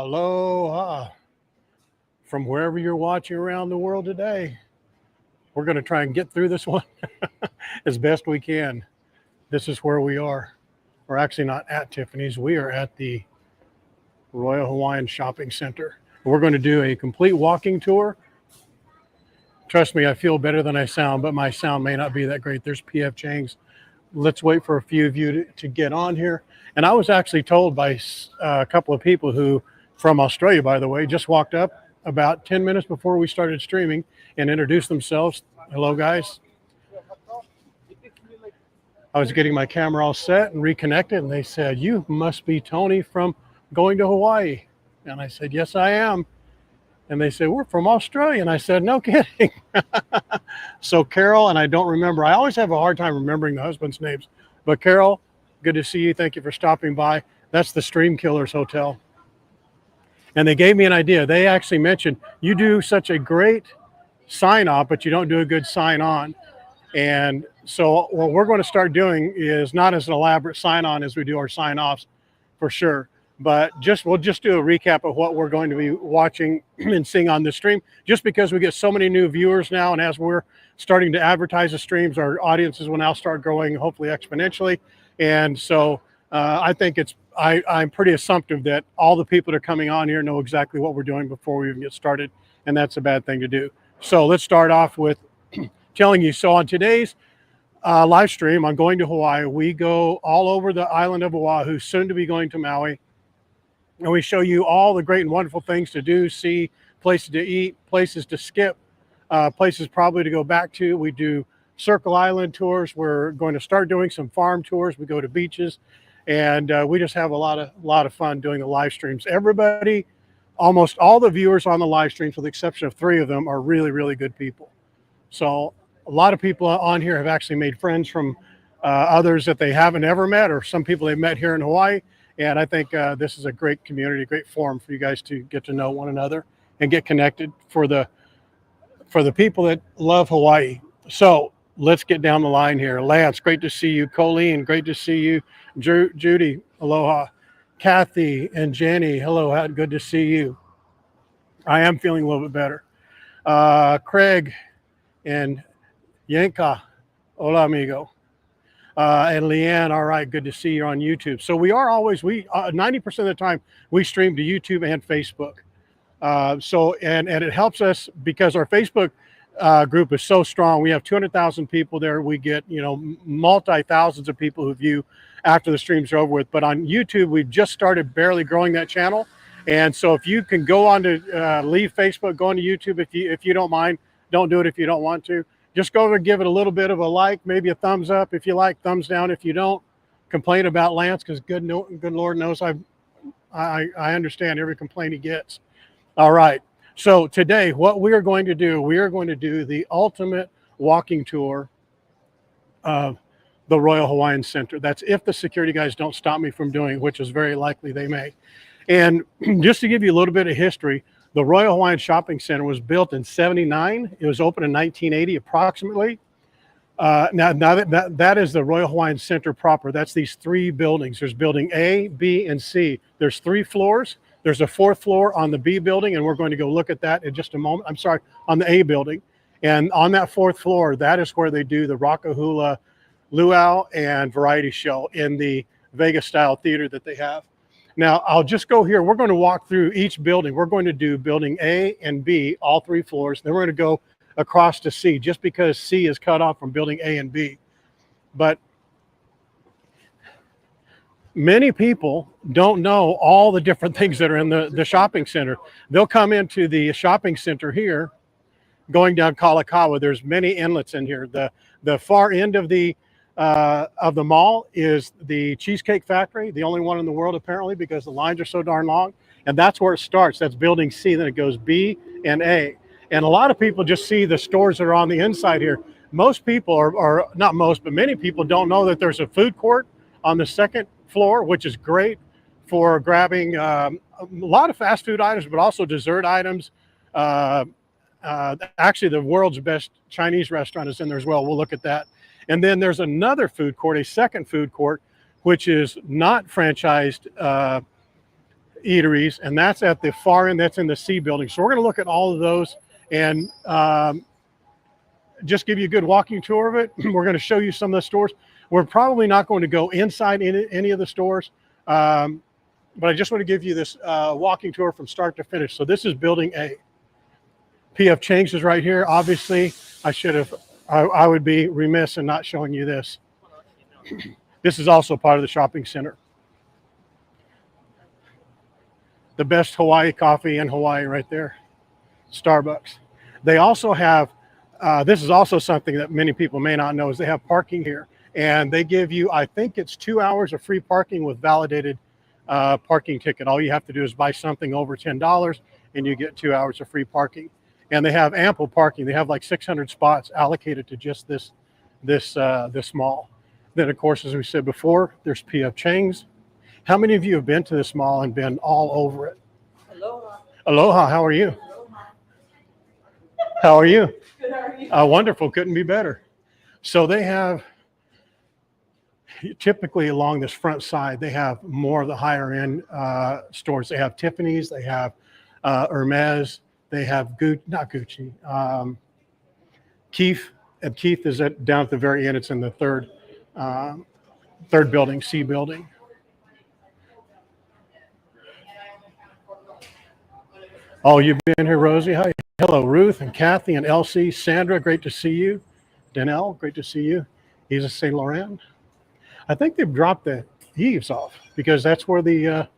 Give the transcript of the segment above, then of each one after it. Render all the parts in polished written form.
Aloha from wherever you're watching around the world today. We're going to try and get through this one as best we can. This is where we are. We're actually not at Tiffany's. We are at the Royal Hawaiian Shopping Center. We're going to do a complete walking tour. Trust me, I feel better than I sound, but my sound may not be that great. There's P.F. Chang's. Let's wait for a few of you to get on here. And I was actually told by a couple of people who, from Australia, by the way, just walked up about 10 minutes before we started streaming and introduced themselves. Hello, guys. I was getting my camera all set and reconnected, and they said, "You must be Tony from going to Hawaii." And I said, "Yes, I am." And they said, "We're from Australia." And I said, "No kidding." So Carol, and I don't remember, I always have a hard time remembering the husband's names, but Carol, good to see you. Thank you for stopping by. That's the Stream Killers Hotel. And they gave me an idea. They actually mentioned, you do such a great sign off, but you don't do a good sign on. And so what we're going to start doing is not as an elaborate sign on as we do our sign offs, for sure. But we'll just do a recap of what we're going to be watching and seeing on the stream, just because we get so many new viewers now. And as we're starting to advertise the streams, our audiences will now start growing, hopefully exponentially. And so I think I'm pretty assumptive that all the people that are coming on here know exactly what we're doing before we even get started. And that's a bad thing to do. So let's start off with telling you. So on today's live stream on Going to Hawaii, we go all over the island of Oahu, soon to be going to Maui. And we show you all the great and wonderful things to do, see, places to eat, places to skip, places probably to go back to. We do Circle Island tours. We're going to start doing some farm tours. We go to beaches, and we just have a lot of fun doing the live streams. Everybody, almost all the viewers on the live streams, with the exception of 3 of them, are really, really good people. So a lot of people on here have actually made friends from others that they haven't ever met, or some people they've met here in Hawaii. And I think this is a great community, a great forum for you guys to get to know one another and get connected for the people that love Hawaii. So let's get down the line here. Lance, great to see you. Colleen, great to see you. Judy, aloha. Kathy and Jenny, hello, good to see you. I am feeling a little bit better. Craig and Yenka, hola amigo. And Leanne, all right, good to see you on YouTube. So we are always, 90% of the time, we stream to YouTube and Facebook. And it helps us because our Facebook group is so strong. We have 200,000 people there. We get, multi-thousands of people who view after the streams are over with. But on YouTube, we've just started barely growing that channel. And so if you can go on to leave Facebook, go on to YouTube if you don't mind. Don't do it if you don't want to. Just go over and give it a little bit of a like, maybe a thumbs up if you like, thumbs down if you don't. Complain about Lance, because good Lord knows I understand every complaint he gets. All right. So today, what we are going to do, we are going to do the ultimate walking tour of the Royal Hawaiian Center. That's if the security guys don't stop me from doing it, which is very likely they may. And just to give you a little bit of history, the Royal Hawaiian Shopping Center was built in '79. It was opened in 1980 approximately. Now that is the Royal Hawaiian Center proper. That's these 3 buildings. There's building A, B, and C. There's 3 floors. There's a 4th floor on the B building, and we're going to go look at that in just a moment. I'm sorry, on the A building. And on that 4th floor, that is where they do the Rockahula Luau and variety show in the Vegas-style theater that they have. Now, I'll just go here. We're going to walk through each building. We're going to do building A and B, all 3 floors. Then we're going to go across to C, just because C is cut off from building A and B. But many people don't know all the different things that are in the shopping center. They'll come into the shopping center here, going down Kalākaua. There's many inlets in here. The far end of the mall is the Cheesecake Factory, the only one in the world apparently, because the lines are so darn long. And that's where it starts. That's building C. Then it goes B and A. And a lot of people just see the stores that are on the inside here. Most people are not most, but many people don't know that there's a food court on the 2nd floor, which is great for grabbing a lot of fast food items, but also dessert items. Actually, the world's best Chinese restaurant is in there as well. We'll look at that. And then there's another food court, a 2nd food court, which is not franchised eateries, and that's at the far end. That's in the C building. So we're going to look at all of those and just give you a good walking tour of it. We're going to show you some of the stores. We're probably not going to go inside any of the stores, but I just want to give you this walking tour from start to finish. So this is building A. P.F. Chang's is right here. Obviously, I would be remiss in not showing you this. This is also part of the shopping center. The best Hawaii coffee in Hawaii right there, Starbucks. They also have, this is also something that many people may not know, is they have parking here. And they give you, I think it's 2 hours of free parking with validated parking ticket. All you have to do is buy something over $10 and you get 2 hours of free parking. And they have ample parking. They have like 600 spots allocated to just this mall. Then, of course, as we said before, there's P.F. Chang's. How many of you have been to this mall and been all over it? Aloha. Aloha, how are you? Aloha. How are you? Good, how are you? Wonderful, couldn't be better. So they have, typically along this front side, they have more of the higher end stores. They have Tiffany's, they have Hermes, they have not Gucci. Keith, and Keith is down at the very end. It's in the third building, C building. Oh, you've been here, Rosie. Hi. Hello, Ruth and Kathy and Elsie. Sandra, great to see you. Danelle, great to see you. He's a Saint Laurent. I think they've dropped the eaves off because that's where it's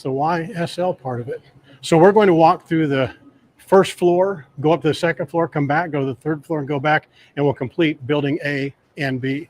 the YSL part of it. So we're going to walk through the first floor, go up to the second floor, come back, go to the third floor and go back, and we'll complete building A and B.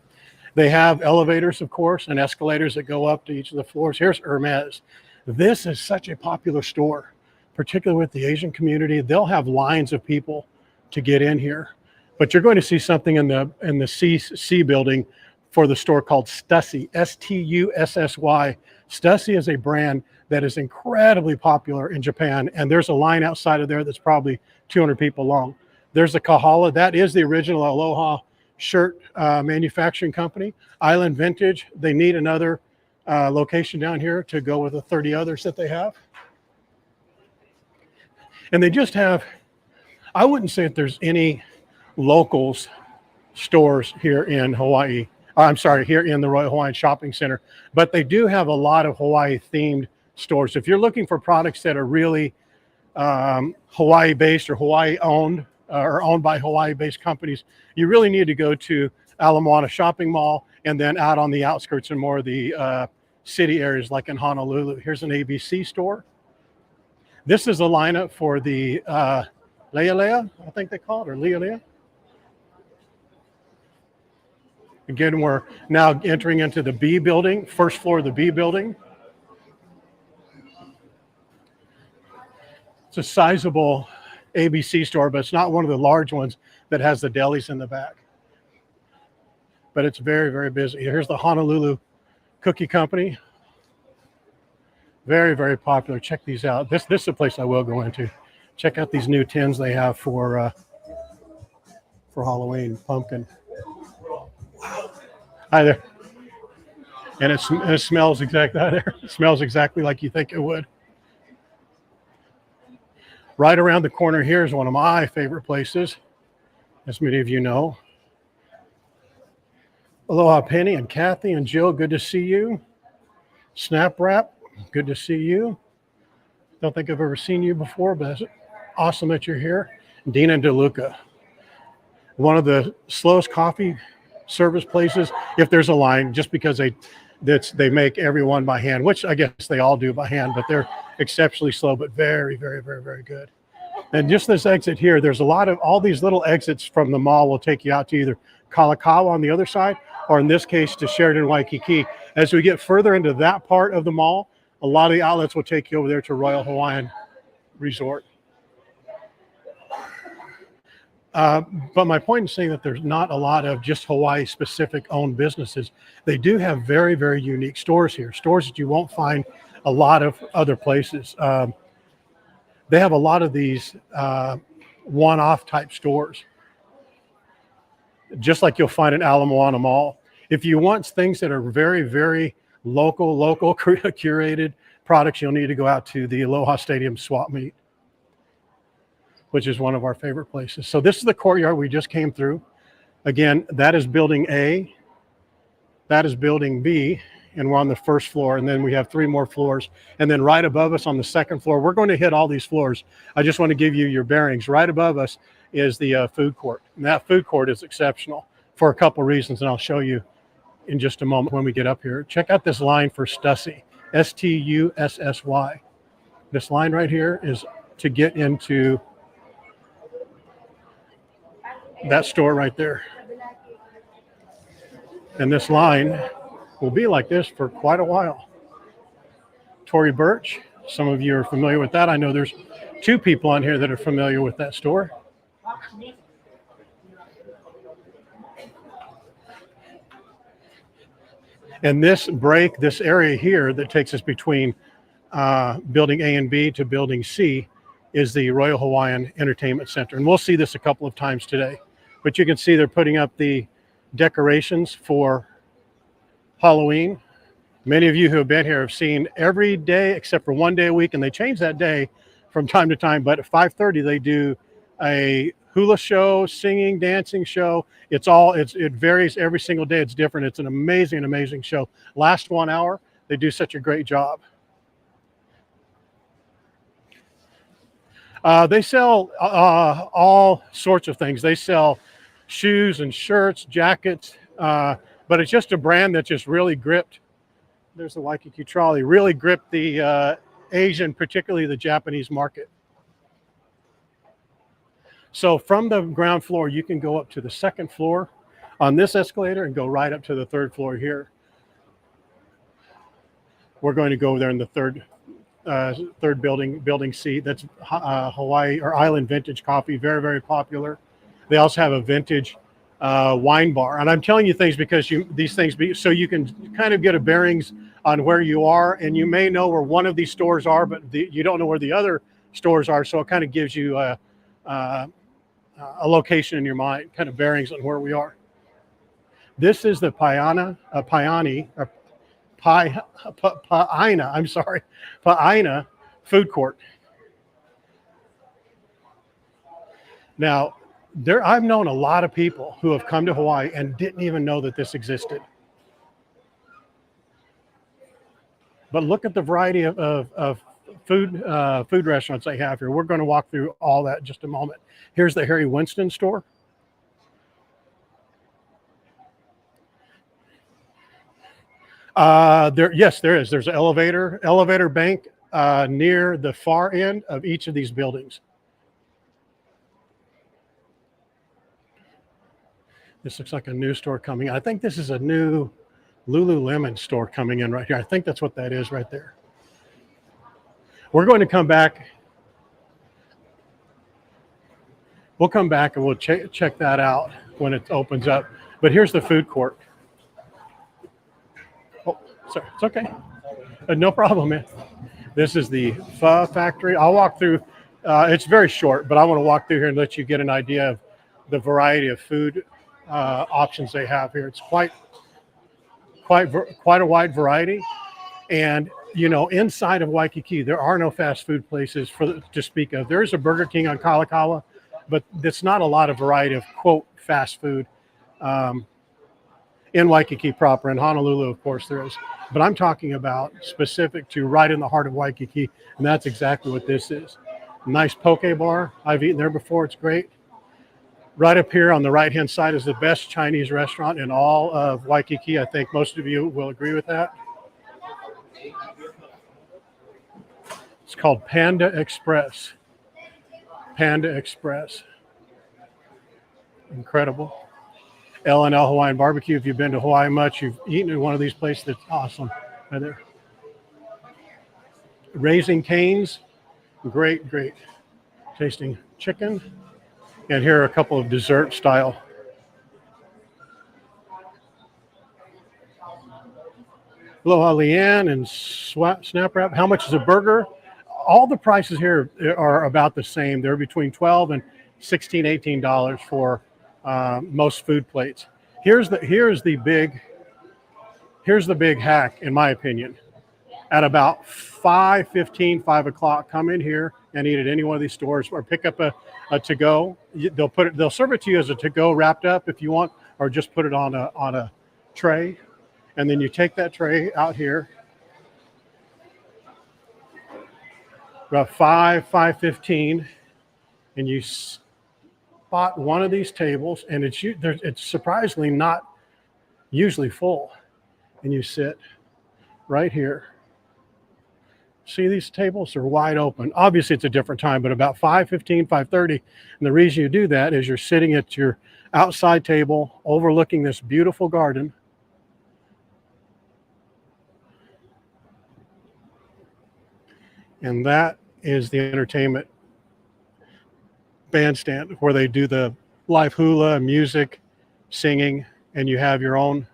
They have elevators, of course, and escalators that go up to each of the floors. Here's Hermes. This is such a popular store, particularly with the Asian community. They'll have lines of people to get in here. But you're going to see something in the C building for the store called Stussy, S-T-U-S-S-Y. Stussy is a brand that is incredibly popular in Japan, and there's a line outside of there that's probably 200 people long. There's the Kahala. That is the original Aloha shirt manufacturing company. Island Vintage, they need another location down here to go with the 30 others that they have. And they just have, I wouldn't say that there's any locals stores here in Hawaii. I'm sorry, here in the Royal Hawaiian Shopping Center, but they do have a lot of Hawaii themed stores. If you're looking for products that are really Hawaii based or Hawaii owned or owned by Hawaii based companies, you really need to go to Ala Moana Shopping Mall and then out on the outskirts and more of the city areas like in Honolulu. Here's an ABC store. This is a lineup for the Lealea, I think they call it, or Lealea. Again, we're now entering into the B building, first floor of the B building. It's a sizable ABC store, but it's not one of the large ones that has the delis in the back. But it's very, very busy. Here's the Honolulu Cookie Company. Very, very popular. Check these out. This is a place I will go into. Check out these new tins they have for Halloween pumpkin. Wow. Hi there. And it smells exactly there. It smells exactly like you think it would. Right around the corner here is one of my favorite places, as many of you know. Aloha Penny and Kathy and Jill, good to see you. Snap Wrap, good to see you. Don't think I've ever seen you before, but it's awesome that you're here. Dina and DeLuca, one of the slowest coffee service places, if there's a line, just because they make everyone by hand, which I guess they all do by hand, but they're exceptionally slow, but very, very, very, very good. And just this exit here, there's a lot of, all these little exits from the mall will take you out to either Kalākaua on the other side, or in this case, to Sheraton Waikiki. As we get further into that part of the mall, a lot of the outlets will take you over there to Royal Hawaiian Resort. But my point in saying that there's not a lot of just Hawaii specific owned businesses. They do have very, very unique stores here, stores that you won't find a lot of other places. They have a lot of these one-off type stores, just like you'll find in Ala Moana Mall. If you want things that are very, very local curated products, you'll need to go out to the Aloha Stadium swap meet, which is one of our favorite places. So this is the courtyard we just came through. Again, that is building A, that is building B, and we're on the first floor, and then we have 3 more floors. And then right above us on the second floor, we're going to hit all these floors. I just want to give you your bearings. Right above us is the food court, and that food court is exceptional for a couple reasons, and I'll show you in just a moment when we get up here. Check out this line for Stussy, S-T-U-S-S-Y. This line right here is to get into that store right there. And this line will be like this for quite a while. Tory Burch, some of you are familiar with that. I know there's 2 people on here that are familiar with that store. And this break, this area here that takes us between building A and B to building C is the Royal Hawaiian Entertainment Center. And we'll see this a couple of times today. But you can see they're putting up the decorations for Halloween. Many of you who have been here have seen every day except for 1 day a week, and they change that day from time to time. But at 5:30 they do a hula show, singing, dancing show. It varies every single day. It's different. It's an amazing show. Last 1 hour, they do such a great job. They sell all sorts of things. They sell shoes and shirts, jackets, but it's just a brand that just really gripped. There's the Waikiki trolley, really gripped the Asian, particularly the Japanese market. So from the ground floor, you can go up to the second floor on this escalator and go right up to the 3rd floor here. We're going to go there in the third building C. That's Hawaii or Island Vintage Coffee, very popular. They also have a vintage wine bar, and I'm telling you things because so you can kind of get a bearings on where you are, and you may know where one of these stores are, but you don't know where the other stores are. So it kind of gives you a location in your mind, kind of bearings on where we are. This is the Paina food court. Now, I've known a lot of people who have come to Hawaii and didn't even know that this existed. But look at the variety of food restaurants they have here. We're going to walk through all that in just a moment. Here's the Harry Winston store. Yes, there is. There's an elevator bank near the far end of each of these buildings. This looks like a new store coming in. I think this is a new Lululemon store coming in right here. I think that's what that is right there. We're going to come back. We'll come back and we'll check that out when it opens up. But here's the food court. Oh, sorry, it's okay. No problem, man. This is the pho factory. I'll walk through. It's very short, but I want to walk through here and let you get an idea of the variety of food options they have here. It's quite a wide variety. And you know, inside of Waikiki, there are no fast food places to speak of. There is a Burger King on Kalākaua, but it's not a lot of variety of, quote, fast food in Waikiki proper. In Honolulu, of course, there is. But I'm talking about specific to right in the heart of Waikiki, and that's exactly what this is. Nice poke bar. I've eaten there before. It's great. Right up here on the right-hand side is the best Chinese restaurant in all of Waikiki. I think most of you will agree with that. It's called Panda Express. Panda Express. Incredible. L&L Hawaiian Barbecue. If you've been to Hawaii much, you've eaten at one of these places. That's awesome. Right there. Raising Cane's. Great tasting chicken. And here are a couple of dessert style. Aloha Leanne and Snap Wrap. How much is a burger? All the prices here are about the same. They're between $12 and $16, $18 for most food plates. Here's the big Here's the big hack, in my opinion. At about 5:15, 5 o'clock, come in here and eat at any one of these stores or pick up a to-go. They'll serve it to you as a to-go wrapped up if you want, or just put it on a tray. And then you take that tray out here about 5:15, and you spot one of these tables, and it's surprisingly not usually full. And you sit right here. See, these tables are wide open. Obviously, it's a different time, but about 5:15, 5:30. And the reason you do that is you're sitting at your outside table overlooking this beautiful garden. And that is the entertainment bandstand where they do the live hula, music, singing, and you have your own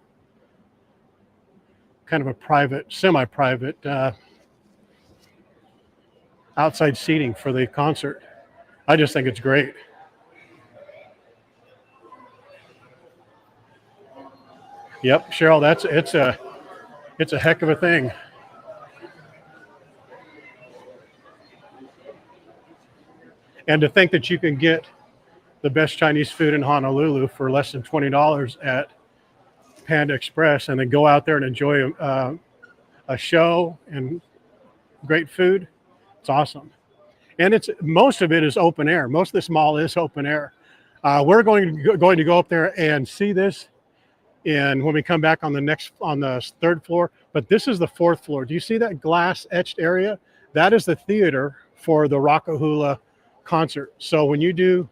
kind of a private, semi-private outside seating for the concert. I just think it's great. Yep, Cheryl, it's a heck of a thing. And to think that you can get the best Chinese food in Honolulu for less than $20 at Panda Express, and then go out there and enjoy a show and great food. It's awesome. And most of it is open air. Most of this mall is open air. We're going to go up there and see this when we come back on the third floor. But this is the fourth floor. Do you see that glass etched area? That is the theater for the Rockahula concert. So when you do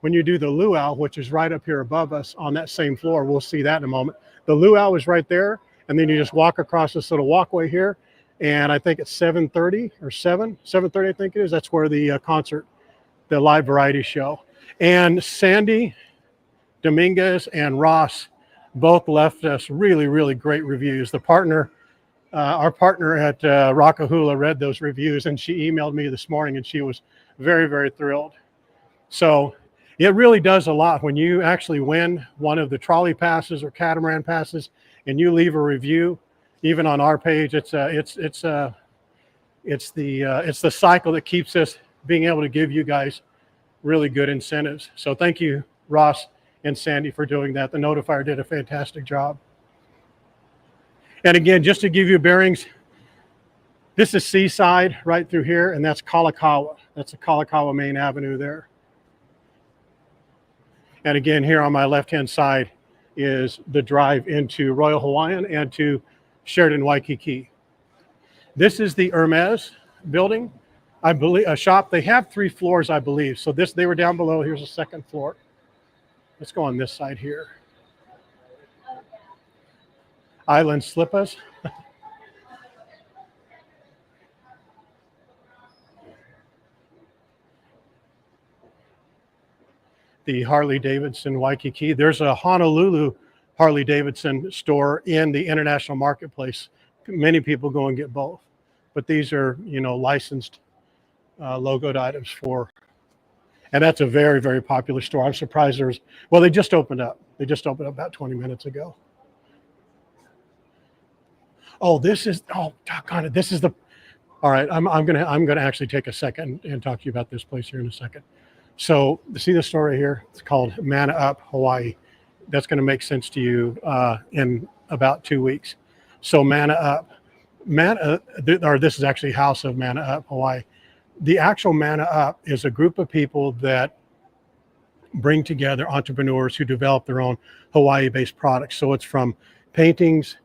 the luau, which is right up here above us on that same floor, we'll see that in a moment. The luau is right there, and then you just walk across this little walkway here, and I think it's 7:30 or 7:30, I think it is. That's where the concert, the live variety show. And Sandy Dominguez and Ross both left us really, really great reviews. Our partner at Rockahula read those reviews, and she emailed me this morning, and she was very, very thrilled. So it really does a lot when you actually win one of the trolley passes or catamaran passes, and you leave a review, even on our page. It's the cycle that keeps us being able to give you guys really good incentives. So thank you, Ross and Sandy, for doing that. The notifier did a fantastic job. And again, just to give you bearings, this is Seaside right through here, and that's Kalākaua. That's the Kalākaua main avenue there. And again, here on my left-hand side is the drive into Royal Hawaiian and to Sheraton Waikiki. This is the Hermes building, I believe, a shop. They have 3 floors, I believe. So they were down below. Here's the second floor. Let's go on this side here. Island Slippers. The Harley Davidson Waikiki. There's a Honolulu Harley Davidson store in the international marketplace. Many people go and get both, but these are, licensed logoed items and that's a very, very popular store. I'm surprised they just opened up. They just opened up about 20 minutes ago. Oh, doggone it. This is all right. I'm gonna actually take a second and talk to you about this place here in a second. So see the store right here? It's called Mana Up Hawaii. That's going to make sense to you in about 2 weeks. So Mana Up, this is actually House of Mana Up Hawaii. The actual Mana Up is a group of people that bring together entrepreneurs who develop their own Hawaii-based products. So it's from paintings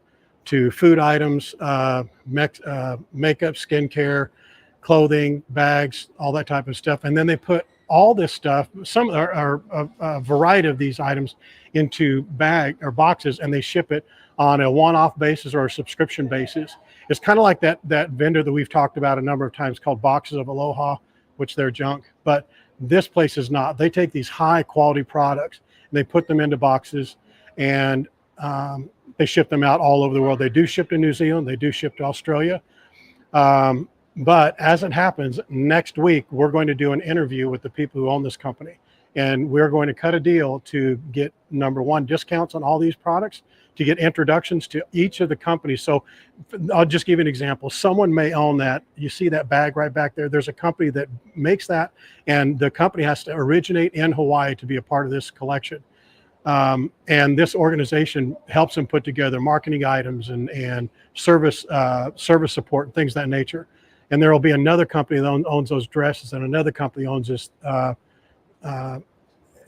to food items, makeup, skincare, clothing, bags, all that type of stuff. And then they put all this stuff, some are a variety of these items, into bag or boxes, and they ship it on a one-off basis or a subscription basis. It's kind of like that vendor that we've talked about a number of times called Boxes of Aloha, which they're junk. But this place is not. They take these high-quality products and they put them into boxes, and they ship them out all over the world. They do ship to New Zealand. They do ship to Australia. But as it happens, next week, we're going to do an interview with the people who own this company. And we're going to cut a deal to get, number one, discounts on all these products, to get introductions to each of the companies. So I'll just give you an example. Someone may own that. You see that bag right back there. There's a company that makes that, and the company has to originate in Hawaii to be a part of this collection. And this organization helps them put together marketing items and service support and things of that nature. And there will be another company that owns those dresses, and another company owns this,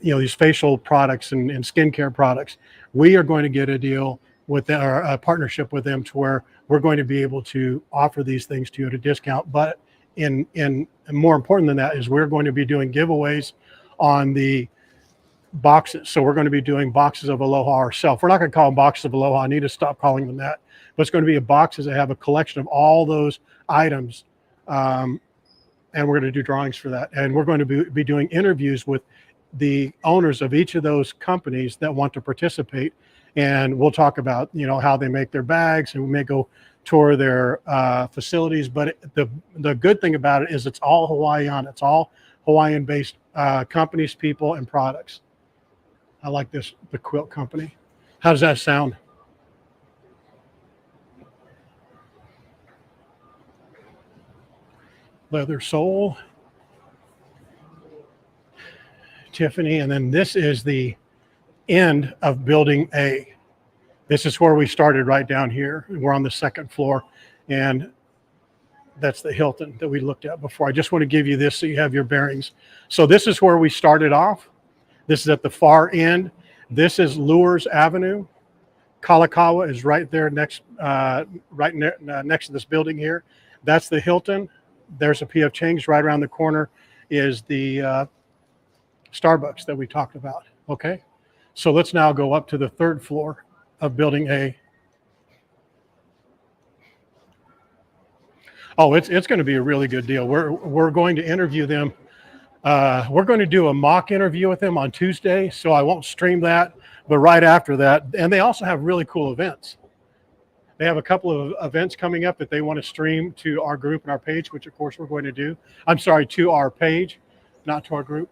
these facial products and skincare products. We are going to get a deal with our partnership with them to where we're going to be able to offer these things to you at a discount. But in more important than that is we're going to be doing giveaways on the boxes. So we're going to be doing boxes of Aloha ourselves. We're not going to call them boxes of Aloha. I need to stop calling them that. But it's going to be boxes that have a collection of all those items. And we're going to do drawings for that. And we're going to be doing interviews with the owners of each of those companies that want to participate. And we'll talk about, how they make their bags, and we may go tour their facilities. But the good thing about it is it's all Hawaiian. It's all Hawaiian-based companies, people, and products. I like the quilt company. How does that sound? Leather sole. Tiffany. And then this is the end of building A. This is where we started, right down here. We're on the second floor, and that's the Hilton that we looked at before. I just want to give you this so you have your bearings. So this is where we started off. This is at the far end. This is Lures Avenue. Kalākaua is right there next to this building here. That's the Hilton. There's a P.F. Chang's. Right around the corner is the Starbucks that we talked about. Okay, so let's now go up to the third floor of building A. Oh, it's going to be a really good deal. We're going to interview them. We're going to do a mock interview with them on Tuesday, so I won't stream that, but right after that. And they also have really cool events. They have a couple of events coming up that they want to stream to our group and our page, which of course we're going to do. I'm sorry, to our page, not to our group.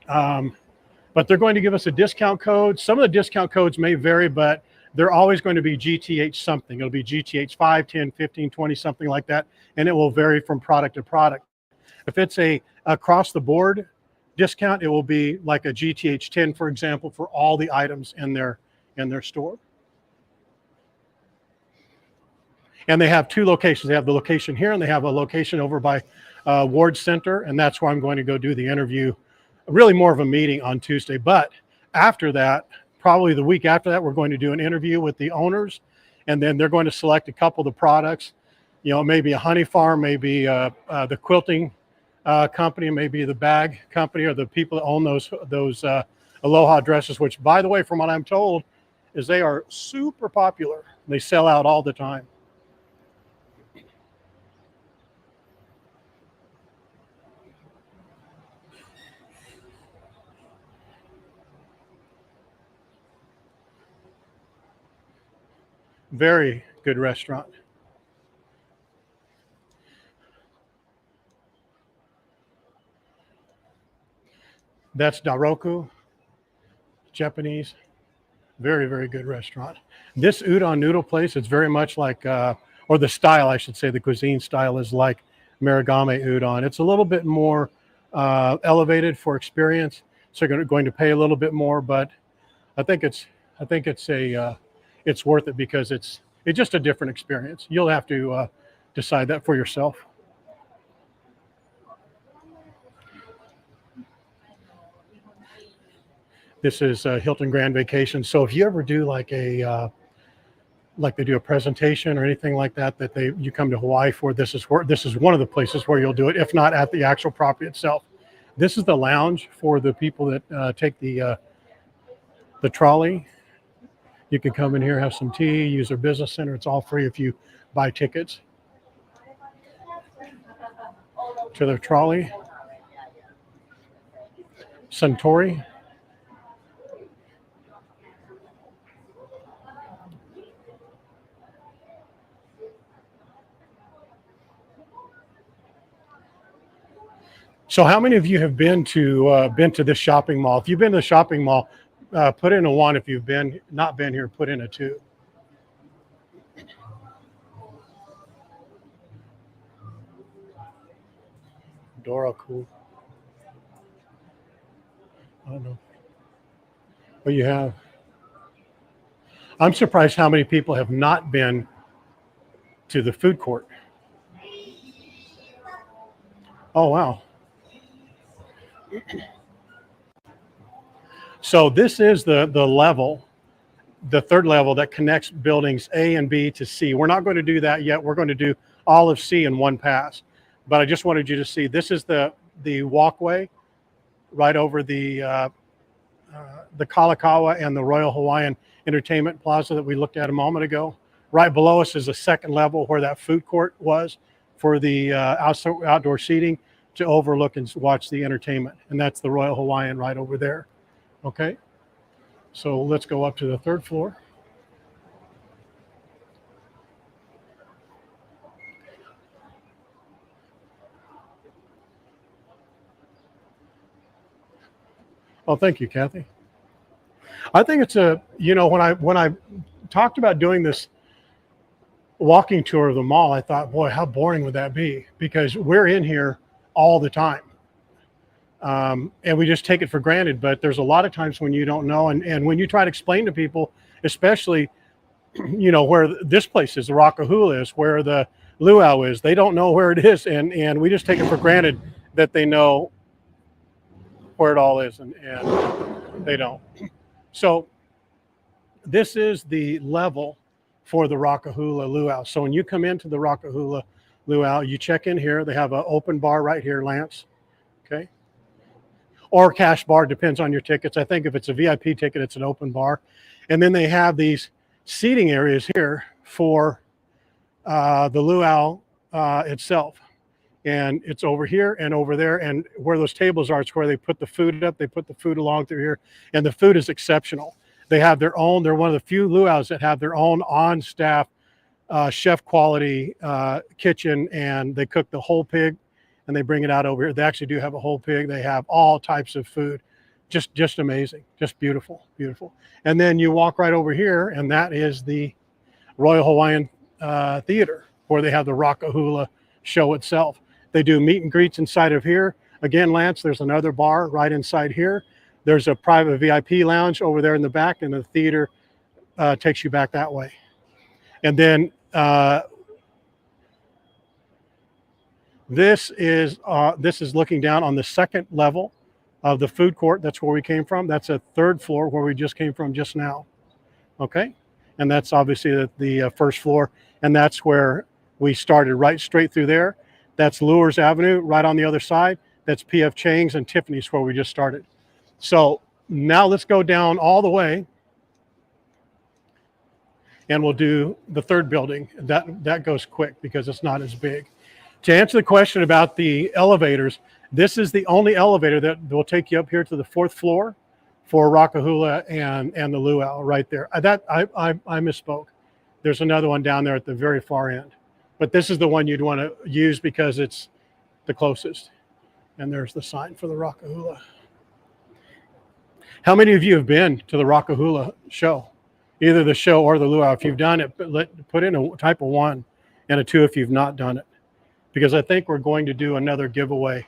But they're going to give us a discount code. Some of the discount codes may vary, but they're always going to be GTH something. It'll be GTH 5, 10, 15, 20, something like that. And it will vary from product to product. If it's a across the board discount, it will be like a GTH 10, for example, for all the items in their store. And they have two locations. They have the location here, and they have a location over by Ward Center. And that's where I'm going to go do the interview, really more of a meeting on Tuesday. But after that, probably the week after that, we're going to do an interview with the owners, and then they're going to select a couple of the products. Maybe a honey farm, maybe the quilting company, maybe the bag company, or the people that own those Aloha dresses, which, by the way, from what I'm told, is they are super popular. They sell out all the time. Very good restaurant. That's Daroku, Japanese. Very, very good restaurant. This udon noodle place, it's very much like, or the style, I should say, the cuisine style is like Marugame udon. It's a little bit more elevated for experience, so you're going to pay a little bit more, but I think it's worth it because it's just a different experience. You'll have to decide that for yourself. This is Hilton Grand Vacation. So if you ever do like they do a presentation or anything like that, you come to Hawaii for, this is one of the places where you'll do it, if not at the actual property itself. This is the lounge for the people that take the trolley. You can come in here, have some tea, use their business center. It's all free if you buy tickets to their trolley. Suntory. So how many of you have been to this shopping mall? If you've been to the shopping mall, Put in a 1 if you've not been here. Put in a 2. Dora, cool. I don't know. But you have. I'm surprised how many people have not been to the food court. Oh, wow. So this is the level, the third level that connects buildings A and B to C. We're not going to do that yet. We're going to do all of C in one pass. But I just wanted you to see, this is the walkway right over the Kalākaua and the Royal Hawaiian Entertainment Plaza that we looked at a moment ago. Right below us is the second level where that food court was for the outdoor seating to overlook and watch the entertainment. And that's the Royal Hawaiian right over there. Okay, so let's go up to the third floor. Oh, thank you, Kathy. I think it's when I talked about doing this walking tour of the mall, I thought, boy, how boring would that be? Because we're in here all the time. And we just take it for granted. But there's a lot of times when you don't know. And when you try to explain to people, especially, where this place is, the Rockahula is, where the luau is, they don't know where it is. And we just take it for granted that they know where it all is. And they don't. So this is the level for the Rockahula luau. So when you come into the Rockahula luau, you check in here. They have an open bar right here, Lance. Okay. Or cash bar, depends on your tickets. I think if it's a VIP ticket, it's an open bar. And then they have these seating areas here for the luau itself. And it's over here and over there. And where those tables are, it's where they put the food up. They put the food along through here. And the food is exceptional. They have their own, they're one of the few luau's that have their own on-staff chef quality kitchen. And they cook the whole pig and they bring it out over here. They actually do have a whole pig. They have all types of food. Just amazing. Just beautiful, beautiful. And then you walk right over here, and that is the Royal Hawaiian Theater, where they have the Rockahula show itself. They do meet and greets inside of here. Again, Lance, there's another bar right inside here. There's a private VIP lounge over there in the back, and the theater takes you back that way. And then this is looking down on the second level of the food court. That's where we came from. That's a third floor where we just came from just now. Okay. And that's obviously the first floor. And that's where we started, right straight through there. That's Lures Avenue right on the other side. That's PF Chang's and Tiffany's where we just started. So now let's go down all the way and we'll do the third building. That goes quick because it's not as big. To answer the question about the elevators, this is the only elevator that will take you up here to the fourth floor for Rockahula and the luau right there. I misspoke. There's another one down there at the very far end. But this is the one you'd want to use because it's the closest. And there's the sign for the Rockahula. How many of you have been to the Rockahula show? Either the show or the luau. If you've done it, put in a type of 1 and a 2 if you've not done it. Because I think we're going to do another giveaway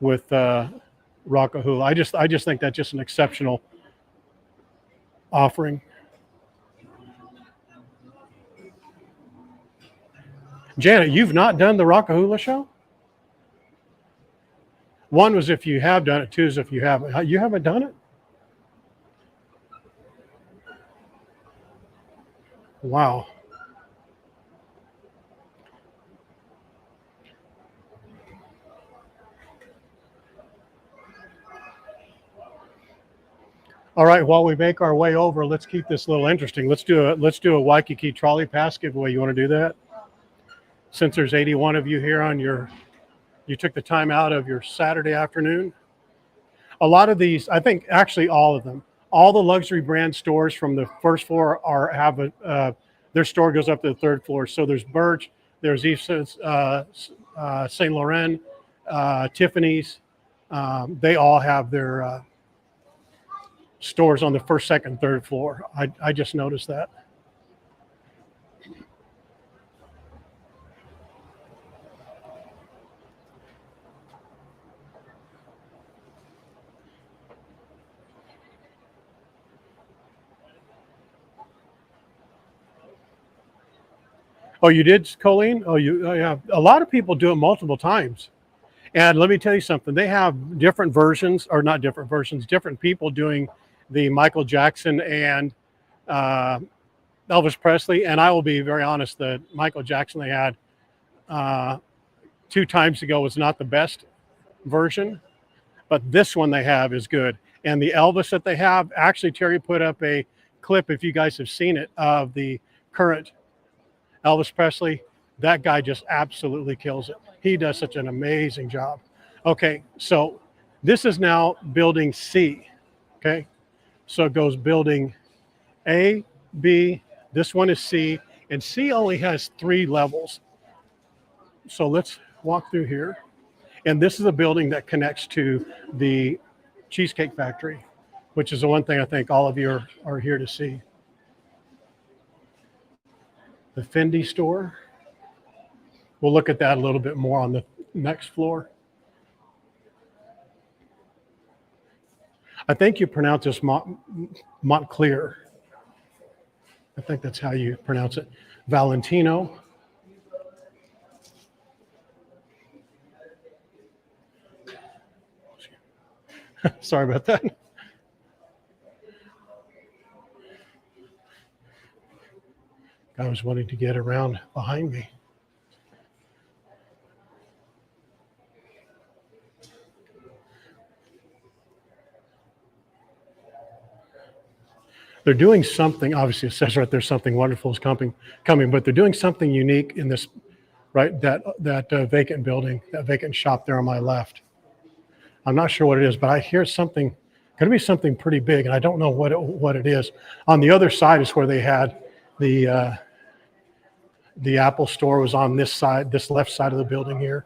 with Rockahula. I just think that's just an exceptional offering. Janet, you've not done the Rockahula show? 1 was if you have done it, 2 is if you haven't. You haven't done it? Wow. All right, while we make our way over, let's keep this a little interesting. Let's do a Waikiki trolley pass giveaway. You want to do that? Since there's 81 of you here you took the time out of your Saturday afternoon. A lot of these, I think actually all of them, all the luxury brand stores from the first floor have their store goes up to the third floor. So there's Birch, there's Yves Saint Laurent, Tiffany's. They all have their stores on the first, second, third floor. I just noticed that. Oh, you did, Colleen? Oh, yeah. A lot of people do it multiple times. And let me tell you something. They have different versions, or not different versions, different people doing the Michael Jackson and Elvis Presley. And I will be very honest, the Michael Jackson they had 2 times ago was not the best version, but this one they have is good. And the Elvis that they have, actually, Terry put up a clip, if you guys have seen it, of the current Elvis Presley. That guy just absolutely kills it. He does such an amazing job. Okay, so this is now building C. Okay, so it goes building A, B, this one is C, and C only has 3 levels. So let's walk through here. And this is a building that connects to the Cheesecake Factory, which is the one thing I think all of you are here to see. The Fendi store. We'll look at that a little bit more on the next floor. I think you pronounce this Montclair. I think that's how you pronounce it. Valentino. Sorry about that. I was wanting to get around behind me. They're doing something, obviously it says right there something wonderful is coming, but they're doing something unique in this, right, that vacant building, that vacant shop there on my left. I'm not sure what it is, but I hear something, going to be something pretty big, and I don't know what it is. On the other side is where they had the Apple store was on this side, this left side of the building here.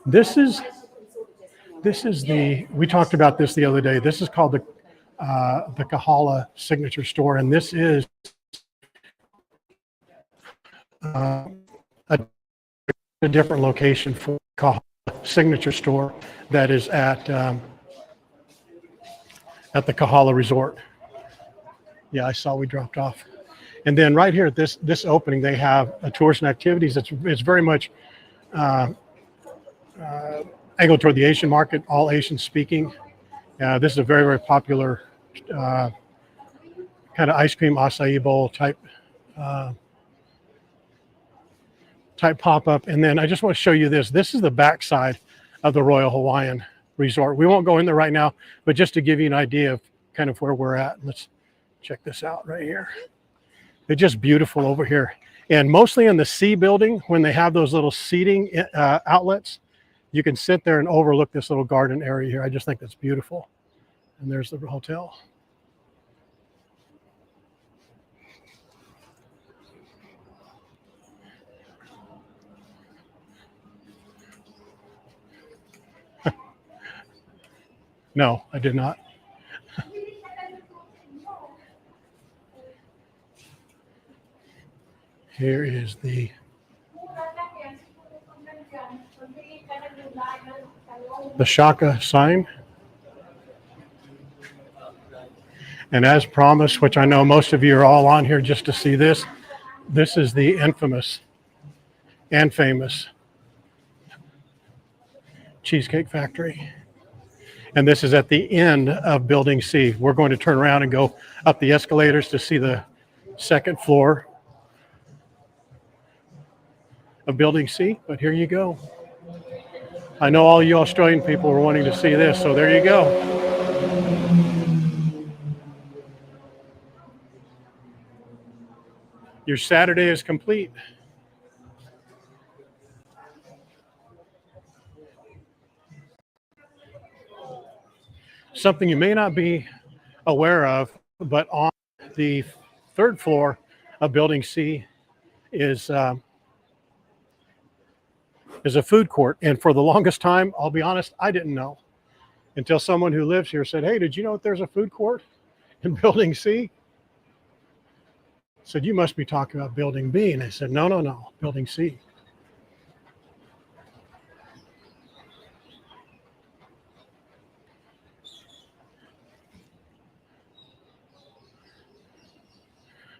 This is the, we talked about this the other day. This is called the Kahala Signature Store, and this is a different location for Kahala Signature Store that is at the Kahala Resort. Yeah, I saw we dropped off. And then right here at this opening, they have a tours and activities. It's very much angled toward the Asian market, all Asian speaking. This is a very, very popular kind of ice cream acai bowl type pop-up. And then I just want to show you this. This is the backside of the Royal Hawaiian Resort. We won't go in there right now, but just to give you an idea of kind of where we're at. Let's check this out right here. It's just beautiful over here. And mostly in the C building, when they have those little seating outlets, you can sit there and overlook this little garden area here. I just think that's beautiful. And there's the hotel. No, I did not. Here is the Shaka sign. And as promised, which I know most of you are all on here just to see this, this is the infamous and famous Cheesecake Factory. And this is at the end of Building C. We're going to turn around and go up the escalators to see the second floor of Building C, but here you go. I know all you Australian people were wanting to see this, so there you go. Your Saturday is complete. Something you may not be aware of, but on the third floor of Building C is a food court. And for the longest time, I'll be honest, I didn't know. until someone who lives here said, hey, did you know that there's a food court in Building C? I said, you must be talking about Building B. And they said, no, no, no, Building C.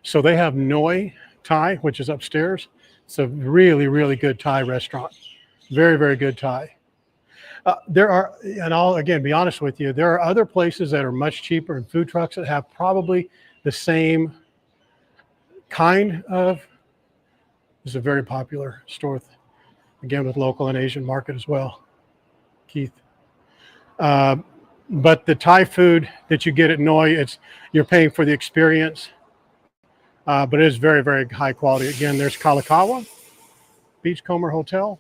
So they have Noi Thai, which is upstairs. It's a really, really good Thai restaurant. Very, very good Thai. There are, and I'll again be honest with you, there are other places that are much cheaper and food trucks that have probably the same kind of. This is a very popular store, again with local and Asian market as well. Keith. But the Thai food that you get at Noi, you're paying for the experience. But it is very, very high quality. Again, there's Kalākaua, Beachcomber Hotel.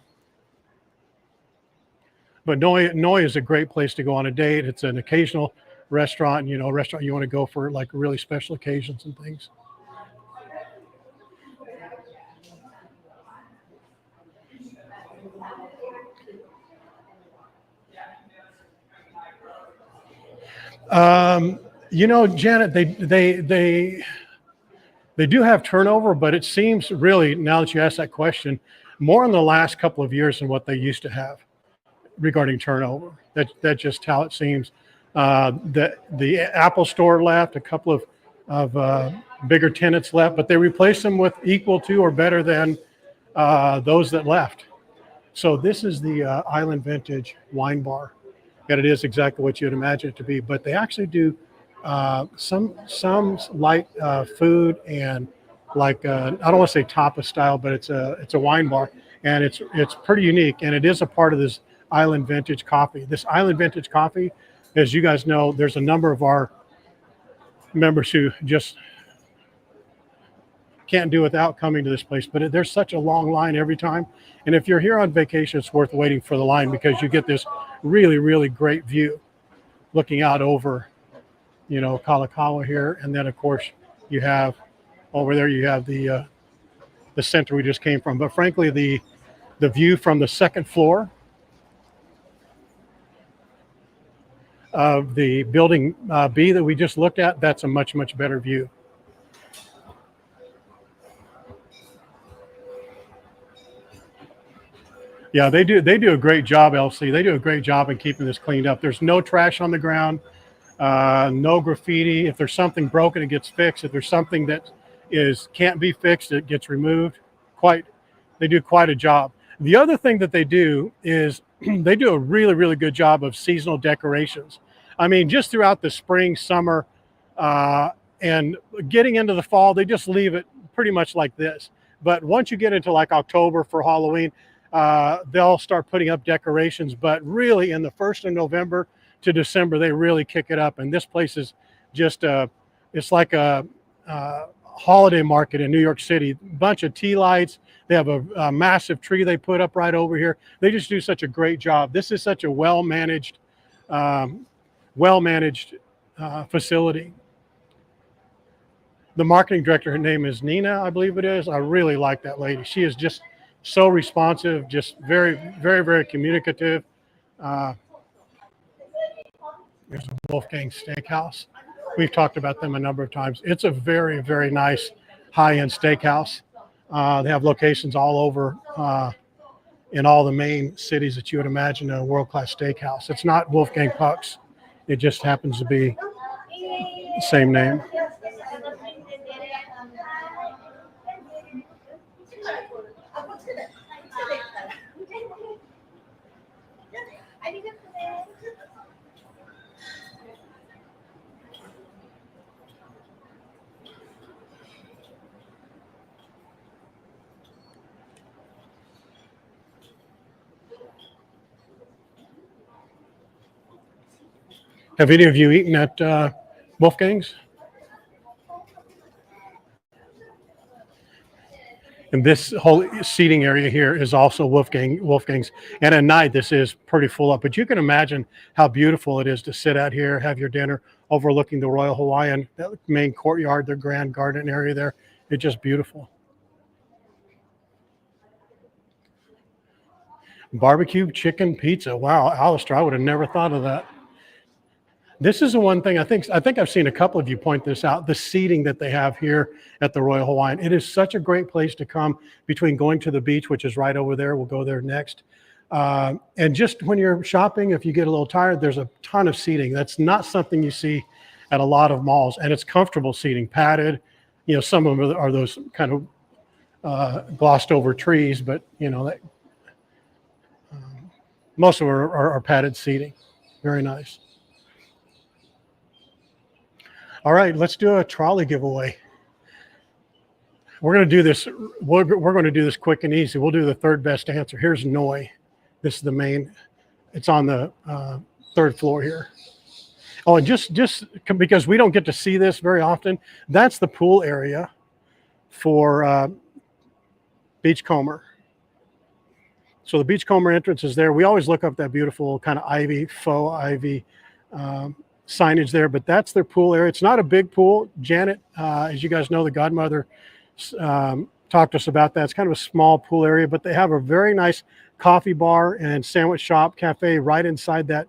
But Noi is a great place to go on a date. It's an occasional restaurant, restaurant you want to go for like really special occasions and things. Janet, they do have turnover, but it seems really, now that you ask that question, more in the last couple of years than what they used to have regarding turnover. That's just how it seems. The Apple store left, a couple of bigger tenants left, but they replaced them with equal to or better than those that left. So this is the Island Vintage Wine Bar. And it is exactly what you'd imagine it to be, but they actually do some light food and like I don't want to say tapa style, but it's a wine bar, and it's pretty unique, and it is a part of this Island Vintage Coffee. This Island Vintage Coffee, as you guys know, there's a number of our members who just can't do without coming to this place, but there's such a long line every time. And if you're here on vacation, it's worth waiting for the line because you get this really, really great view looking out over, Kalākaua here. And then of course you have over there, you have the center we just came from. But frankly, the view from the second floor of the building B that we just looked at, that's a much, much better view. Yeah, they do a great job, LC. They do a great job in keeping this cleaned up. There's no trash on the ground, no graffiti. If there's something broken, it gets fixed. If there's something that can't be fixed, it gets removed. They do quite a job. The other thing that they do is they do a really, really good job of seasonal decorations. I mean, just throughout the spring, summer, and getting into the fall, they just leave it pretty much like this. But once you get into like October for Halloween, they'll start putting up decorations. But really, in the 1st of November to December, they really kick it up. And this place is just it's like a holiday market in New York City. Bunch of tea lights. They have a massive tree they put up right over here. They just do such a great job. This is such a well-managed facility. The marketing director, her name is Nina, I believe it is. I really like that lady. She is just so responsive, just very, very, very communicative. There's a Wolfgang Steakhouse. We've talked about them a number of times. It's a very, very nice high-end steakhouse. They have locations all over in all the main cities that you would imagine a world-class steakhouse. It's not Wolfgang Puck's. It just happens to be the same name. Have any of you eaten at Wolfgang's? And this whole seating area here is also Wolfgang's. And at night, this is pretty full up. But you can imagine how beautiful it is to sit out here, have your dinner overlooking the Royal Hawaiian, that main courtyard, their grand garden area there. It's just beautiful. Barbecue chicken pizza. Wow, Alistair, I would have never thought of that. This is the one thing I think I've seen a couple of you point this out, the seating that they have here at the Royal Hawaiian. It is such a great place to come between going to the beach, which is right over there. We'll go there next. And just when you're shopping, if you get a little tired, there's a ton of seating. That's not something you see at a lot of malls, and it's comfortable seating, padded. You know, some of them are those kind of glossed over trees, but you know, most of them are padded seating. Very nice. All right, let's do a trolley giveaway. We're going to do this. We're going to do this quick and easy. We'll do the third best answer. Here's Noi. This is the main. It's on the third floor here. Oh, and just because we don't get to see this very often, that's the pool area for Beachcomber. So the Beachcomber entrance is there. We always look up that beautiful kind of ivy, faux ivy signage there, but that's their pool area. It's not a big pool. Janet, as you guys know, the godmother, talked to us about that. It's kind of a small pool area, but they have a very nice coffee bar and sandwich shop cafe right inside that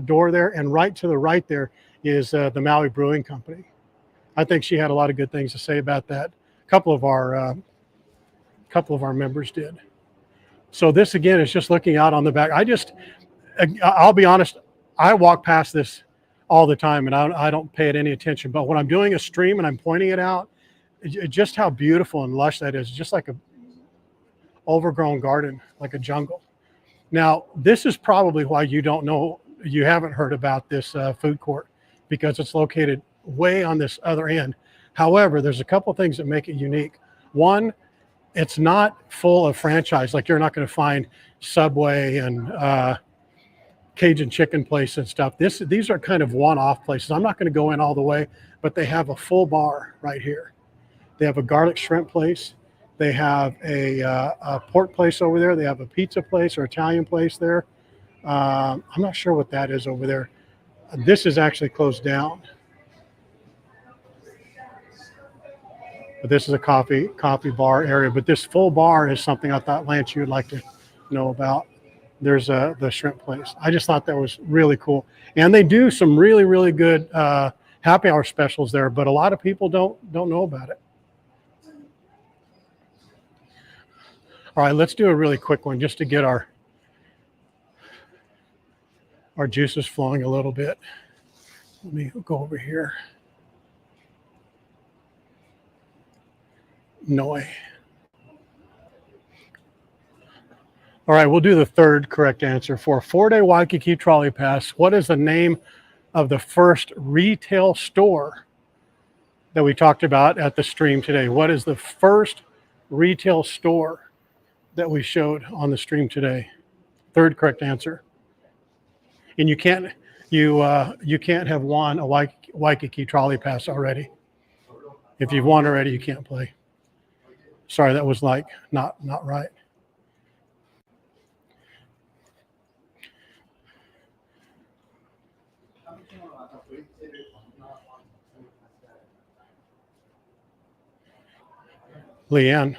door there, and right to the right there is the Maui Brewing Company. I think she had a lot of good things to say about that. A couple of our members did. So this again is just looking out on the back. I'll be honest, I walk past this all the time and I don't pay it any attention. But when I'm doing a stream and I'm pointing it out, just how beautiful and lush that is, just like a overgrown garden, like a jungle. Now, this is probably why you haven't heard about this food court, because it's located way on this other end. However, there's a couple things that make it unique. One, it's not full of franchise. Like, you're not going to find Subway and Cajun chicken place and stuff. These are kind of one-off places. I'm not going to go in all the way, but they have a full bar right here. They have a garlic shrimp place. They have a pork place over there. They have a pizza place or Italian place there. I'm not sure what that is over there. This is actually closed down. But this is a coffee bar area. But this full bar is something I thought, Lance, you would like to know about. There's the shrimp place. I just thought that was really cool. And they do some really, really good happy hour specials there, but a lot of people don't know about it. All right, let's do a really quick one just to get our juices flowing a little bit. Let me go over here. Noi. All right, we'll do the third correct answer. For a 4-day Waikiki trolley pass, what is the name of the first retail store that we talked about at the stream today? What is the first retail store that we showed on the stream today? Third correct answer. And you can't have won a Waikiki trolley pass already. If you've won already, you can't play. Sorry, that was like not right. Leanne.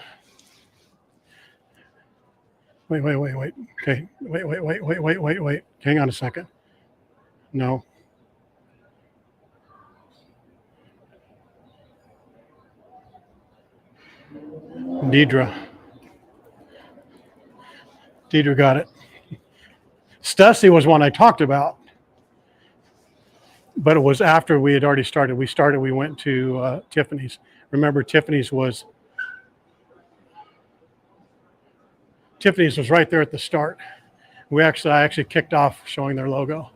Wait. Okay. Wait. Hang on a second. No. Deidre got it. Stussy was one I talked about, but it was after we had already started. We went to Tiffany's. Remember, Tiffany's was right there at the start. I actually kicked off showing their logo.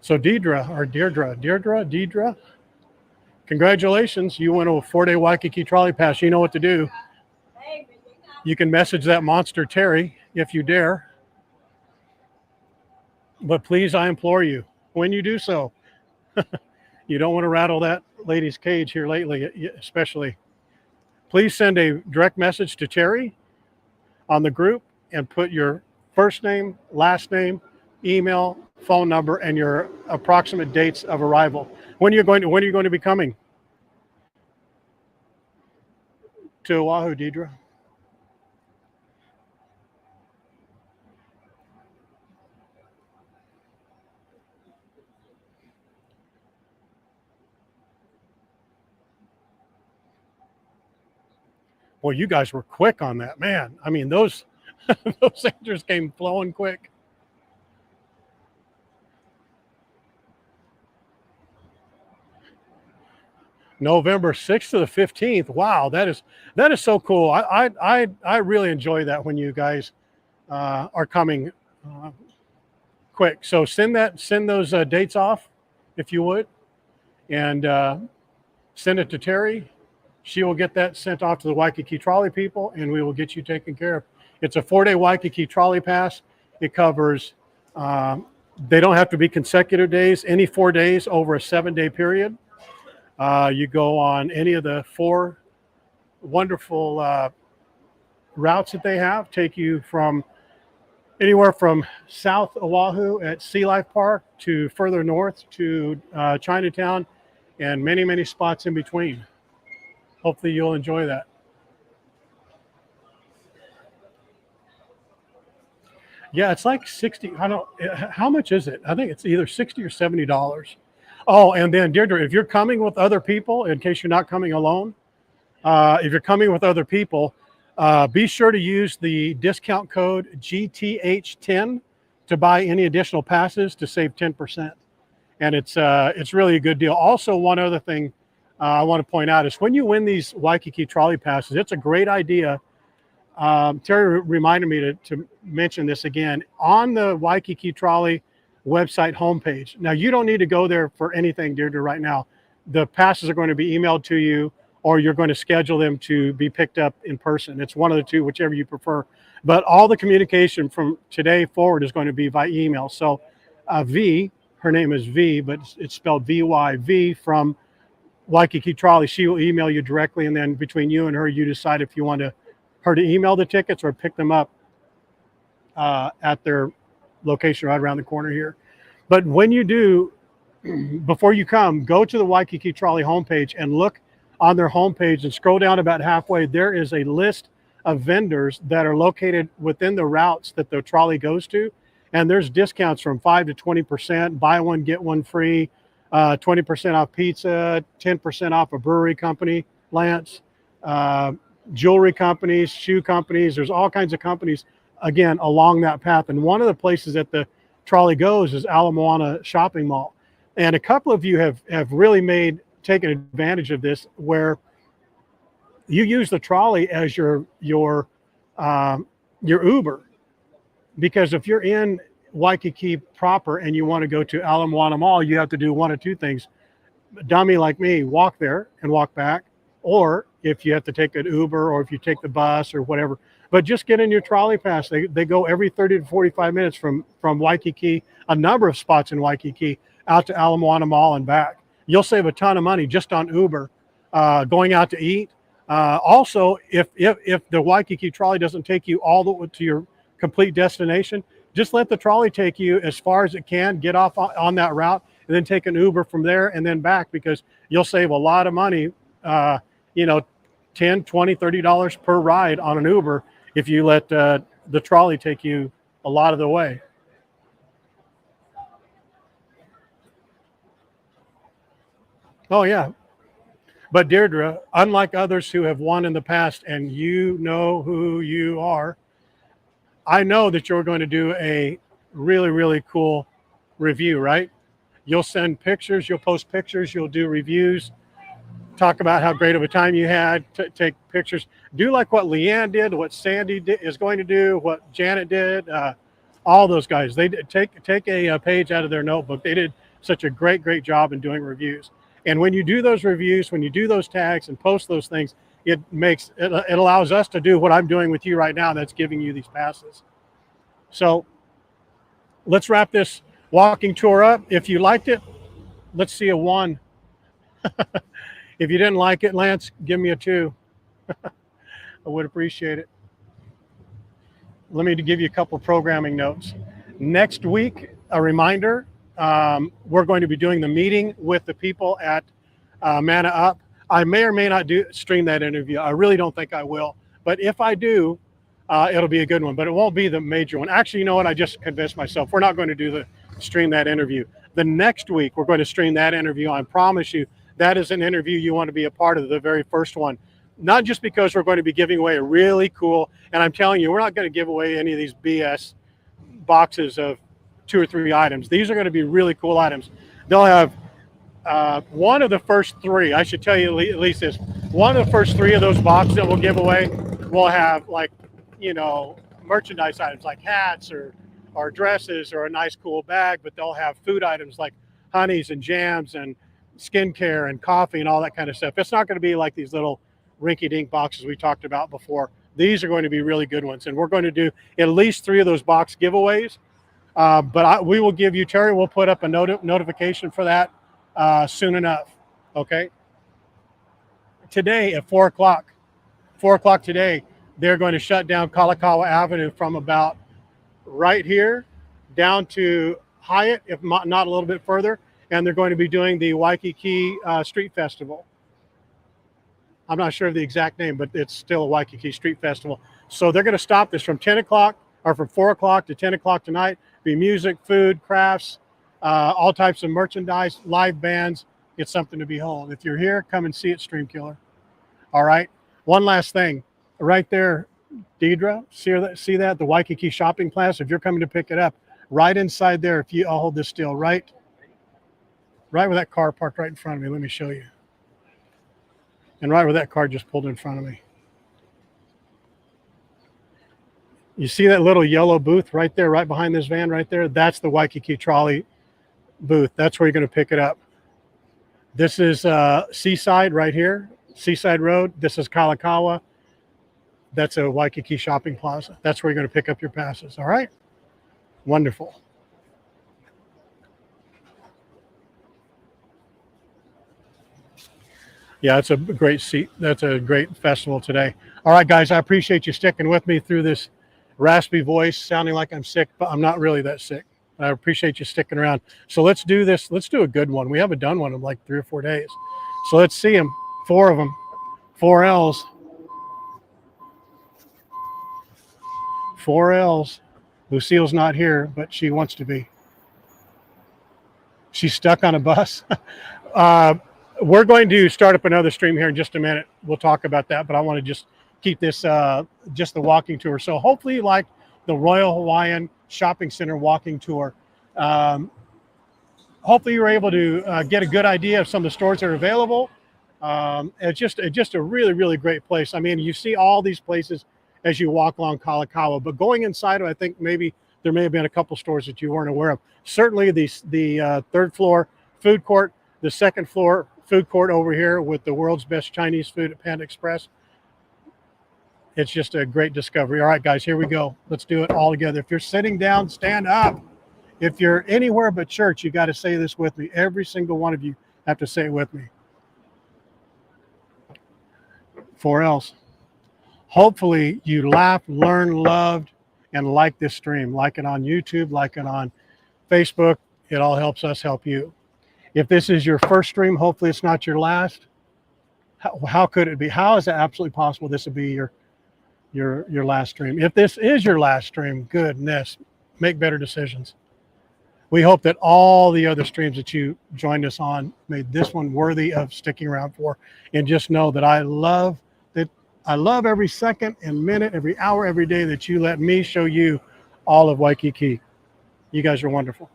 So Deidre, congratulations. You went to a 4-day Waikiki trolley pass. You know what to do. You can message that monster Terry if you dare. But please, I implore you, when you do so, you don't want to rattle that lady's cage here lately, especially. Please send a direct message to Terry on the group and put your first name, last name, email, phone number, and your approximate dates of arrival. When are you going to be coming to Oahu, Deidre? Well, you guys were quick on that, man. I mean, those those answers came flowing quick. November 6th to the 15th. Wow, that is so cool. I really enjoy that when you guys are coming quick. So send those dates off if you would, and send it to Terry. She will get that sent off to the Waikiki trolley people, and we will get you taken care of. It's a 4-day Waikiki trolley pass. It covers, they don't have to be consecutive days, any 4 days over a 7-day period. You go on any of the 4 wonderful routes that they have, take you from anywhere from South Oahu at Sea Life Park to further north to Chinatown and many, many spots in between. Hopefully you'll enjoy that. Yeah, it's like 60. I don't, how much is it? I think it's either 60 or $70. Oh, and then Deirdre, if you're coming with other people, in case you're not coming alone, if you're coming with other people, be sure to use the discount code GTH10 to buy any additional passes to save 10%. And it's really a good deal. Also, one other thing I want to point out is when you win these Waikiki trolley passes, it's a great idea. Terry reminded me to mention this again on the Waikiki trolley website homepage. Now, you don't need to go there for anything, Deirdre, right now. The passes are going to be emailed to you, or you're going to schedule them to be picked up in person. It's one of the two, whichever you prefer. But all the communication from today forward is going to be by email. So V, her name is V, but it's spelled V-Y-V from Waikiki Trolley. She will email you directly, and then between you and her, you decide if you want her to email the tickets or pick them up at their location right around the corner here. But when you do, before you come, go to the Waikiki Trolley homepage and look on their homepage and scroll down about halfway. There is a list of vendors that are located within the routes that the trolley goes to. And there's discounts from 5 to 20%, buy one, get one free, 20% off pizza, 10% off a brewery company, Lance, jewelry companies, shoe companies. There's all kinds of companies, again, along that path. And one of the places that the trolley goes is Ala Moana Shopping Mall. And a couple of you have really taken advantage of this, where you use the trolley as your Uber. Because if you're in Waikiki proper and you want to go to Ala Moana Mall, you have to do one of two things. A dummy like me, walk there and walk back. Or if you have to take an Uber, or if you take the bus or whatever. But just get in your trolley pass. They go every 30 to 45 minutes from Waikiki, a number of spots in Waikiki, out to Ala Moana Mall and back. You'll save a ton of money just on Uber, going out to eat. Also, if the Waikiki trolley doesn't take you all the way to your complete destination, just let the trolley take you as far as it can, get off on that route, and then take an Uber from there and then back, because you'll save a lot of money, $10, $20, $30 per ride on an Uber if you let the trolley take you a lot of the way. Oh, yeah. But Deirdre, unlike others who have won in the past, and you know who you are, I know that you're going to do a really, really cool review, right? You'll send pictures, you'll post pictures, you'll do reviews, talk about how great of a time you had, take pictures. Do like what Leanne did, what Sandy is going to do, what Janet did, all those guys. They take a page out of their notebook. They did such a great job in doing reviews. And when you do those reviews, when you do those tags and post those things, it allows us to do what I'm doing with you right now. That's giving you these passes. So let's wrap this walking tour up. If you liked it, let's see a 1. If you didn't like it, Lance, give me a 2. I would appreciate it. Let me give you a couple programming notes. Next week, a reminder, we're going to be doing the meeting with the people at Mana Up. I may or may not stream that interview. I really don't think I will. But if I do, it'll be a good one. But it won't be the major one. Actually, you know what? I just convinced myself. We're not going to stream that interview. The next week, we're going to stream that interview. I promise you, that is an interview you want to be a part of, the very first one. not just because we're going to be giving away a really cool, and I'm telling you, we're not going to give away any of these BS boxes of 2 or 3 items. These are going to be really cool items. They'll have one of the first 3, I should tell you at least this, one of the first 3 of those boxes that we'll give away will have, like, you know, merchandise items like hats or dresses or a nice cool bag, but they'll have food items like honeys and jams and skincare and coffee and all that kind of stuff. It's not going to be like these little rinky-dink boxes we talked about before. These are going to be really good ones, and we're going to do at least 3 of those box giveaways. But we will give you, Terry, we'll put up a notification for that soon enough. Okay. Today at 4 o'clock today, they're going to shut down Kalākaua Avenue from about right here down to Hyatt, if not a little bit further. And they're going to be doing the Waikiki Street Festival. I'm not sure of the exact name, but it's still a Waikiki Street Festival. So they're going to stop this from 10 o'clock or from 4 o'clock to 10 o'clock tonight. Be music, food, crafts, all types of merchandise, live bands. It's something to behold. If you're here, come and see it, Stream Killer. All right. One last thing. Right there, Deidre, see that? The Waikiki Shopping Plaza. If you're coming to pick it up, right inside there, if you, I'll hold this still, right where that car parked right in front of me. Let me show you. And right where that car just pulled in front of me. You see that little yellow booth right there, right behind this van right there? That's the Waikiki trolley booth. That's where you're going to pick it up. This is Seaside right here, Seaside Road. This is Kalākaua. That's a Waikiki Shopping Plaza. That's where you're going to pick up your passes. All right? Wonderful. Yeah, it's a great seat. That's a great festival today. All right, guys, I appreciate you sticking with me through this raspy voice, sounding like I'm sick, but I'm not really that sick. I appreciate you sticking around. So let's do this. Let's do a good one. We haven't done one in like 3 or 4 days. So let's see them. 4 of them. 4 L's. 4 L's. Lucille's not here, but she wants to be. She's stuck on a bus. We're going to start up another stream here in just a minute. We'll talk about that, but I want to just keep this just the walking tour. So hopefully you like the Royal Hawaiian Shopping Center walking tour. Hopefully you were able to get a good idea of some of the stores that are available. It's just a really, really great place. I mean, you see all these places as you walk along Kalākaua, but going inside, I think maybe there may have been a couple stores that you weren't aware of. Certainly the 3rd floor food court, the 2nd floor food court over here with the world's best Chinese food at Panda Express. It's just a great discovery. All right, guys, here we go. Let's do it all together. If you're sitting down, stand up. If you're anywhere but church, you got to say this with me. Every single one of you have to say it with me. 4 L's. Hopefully you laughed, learned, loved, and like this stream. Like it on YouTube, like it on Facebook. It all helps us help you. If this is your first stream, hopefully it's not your last. How could it be? How is it absolutely possible this would be your last stream? If this is your last stream, goodness, make better decisions. We hope that all the other streams that you joined us on made this one worthy of sticking around for. And just know that I love every second and minute, every hour, every day that you let me show you all of Waikiki. You guys are wonderful.